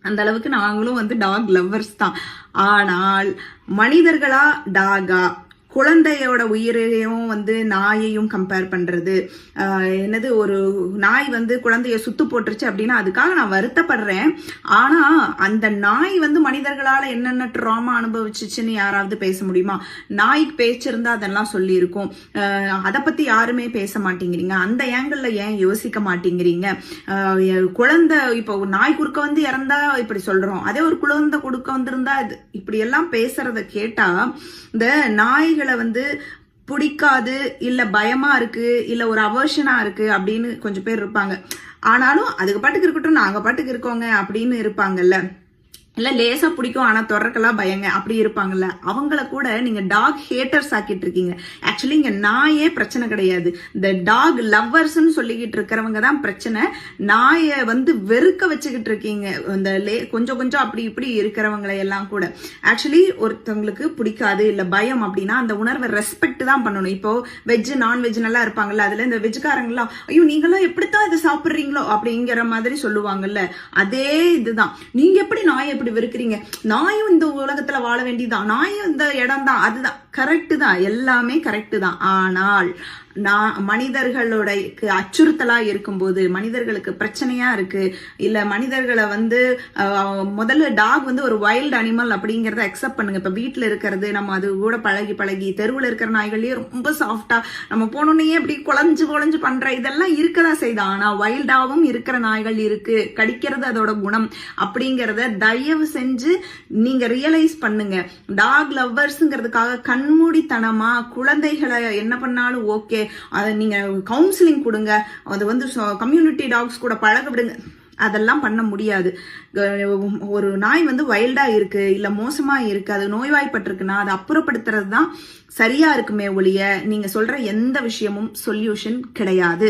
அந்த அளவுக்கு நாங்களும் வந்து டாக் லவ்வர்ஸ் தான். ஆனால் மனிதர்களா டாகா, குழந்தையோட உயிரையும் வந்து நாயையும் கம்பேர் பண்றது, என்னது ஒரு நாய் வந்து குழந்தைய சுத்து போட்டுருச்சு அப்படின்னா அதுக்காக நான் வருத்தப்படுறேன். ஆனா அந்த நாய் வந்து மனிதர்களால என்னென்ன ட்ராமா அனுபவிச்சுச்சுன்னு யாராவது பேச முடியுமா? நாய்க்கு பேச்சிருந்தா அதெல்லாம் சொல்லி இருக்கும். அதை பத்தி யாருமே பேச மாட்டேங்கிறீங்க. அந்த ஏங்கிள் ஏன் யோசிக்க மாட்டேங்கிறீங்க? குழந்தை இப்போ நாய் குறுக்க வந்து இறந்தா இப்படி சொல்றோம், அதே ஒரு குழந்தை குறுக்க வந்திருந்தா இப்படி எல்லாம் பேசுறத கேட்டா இந்த நாய்கள் வந்து பிடிக்காது, இல்ல பயமா இருக்கு, இல்ல ஒரு அவர்ஷனா இருக்கு அப்படின்னு கொஞ்சம் பேர் இருப்பாங்க. ஆனாலும் அதுக்கு பாட்டுக்கு இருக்கட்டும், நாங்க பாட்டுக்கு இருக்கோங்க அப்படின்னு இருப்பாங்கல்ல. இல்ல லேசா பிடிக்கும் ஆனா தொடர்க்கெல்லாம் பயங்க அப்படி இருப்பாங்கல்ல, அவங்கள கூட நீங்க டாக் ஹேட்டர்ஸ் ஆக்கிட்டு இருக்கீங்க. ஆக்சுவலி இங்க நாயே பிரச்சனை கிடையாது, இந்த டாக் லவ்வர்ஸ் சொல்லிக்கிட்டு இருக்கிறவங்க தான் பிரச்சனை. நாயை வந்து வெறுக்க வச்சுக்கிட்டு இருக்கீங்க. இந்த கொஞ்சம் கொஞ்சம் அப்படி இப்படி இருக்கிறவங்களை எல்லாம் கூட. ஆக்சுவலி ஒருத்தவங்களுக்கு பிடிக்காது இல்ல பயம் அப்படின்னா அந்த உணர்வை ரெஸ்பெக்ட் தான் பண்ணணும். இப்போ வெஜ் நான்வெஜ் நல்லா இருப்பாங்கல்ல, அதுல இந்த வெஜ்காரங்களாம் ஐயோ நீங்களாம் எப்படித்தான் இதை சாப்பிடுறீங்களோ அப்படிங்கிற மாதிரி சொல்லுவாங்கல்ல, அதே இதுதான். நீங்க எப்படி நாயை எப்படி வெறுக்கிறீங்க? நாயும் இந்த உலகத்துல வாழ வேண்டியதுதான், நாயும் இந்த இடம் தான், அதுதான் கரெக்ட் தான், எல்லாமே கரெக்ட் தான். ஆனால் மனிதர்களோட அச்சுறுத்தலா இருக்கும்போது, மனிதர்களுக்கு பிரச்சனையா இருக்கு, இல்ல மனிதர்களை வந்து முதல்ல டாக் வந்து ஒரு வைல்ட் அனிமல் அப்படிங்கறத அக்செப்ட் பண்ணுங்க. இப்ப வீட்டுல இருக்கிறது நம்ம அது கூட பழகி தெருவுல இருக்கிற நாய்கள்லயே ரொம்ப சாஃப்டா நம்ம போனோன்னே அப்படி குழஞ்சு பண்ற இதெல்லாம் இருக்கதான் செய்யுது. ஆனா வைல்டாவும் இருக்கிற நாய்கள் இருக்கு, கடிக்கிறது அதோட குணம் அப்படிங்கறத தயவு செஞ்சு நீங்க ரியலைஸ் பண்ணுங்க. டாக் லவ்வர்ஸ்ங்கிறதுக்காக கண்மூடித்தனமா குழந்தைகளை என்ன பண்ணாலும் ஓகே, அதை நீங்க கவுன்சிலிங் கொடுங்க, அது வந்து கம்யூனிட்டி டாக்ஸ் கூட பழக விடுங்க, அதெல்லாம் பண்ண முடியாது. ஒரு நாய் வந்து வைல்டா இருக்கு இல்ல மோசமா இருக்கு, அது நோய்வாய்ப்பட்டிருக்குன்னா அதை அப்புறப்படுத்துறது தான் சரியா இருக்குமே ஒழிய நீங்க சொல்ற எந்த விஷயமும் சொல்யூஷன் கிடையாது.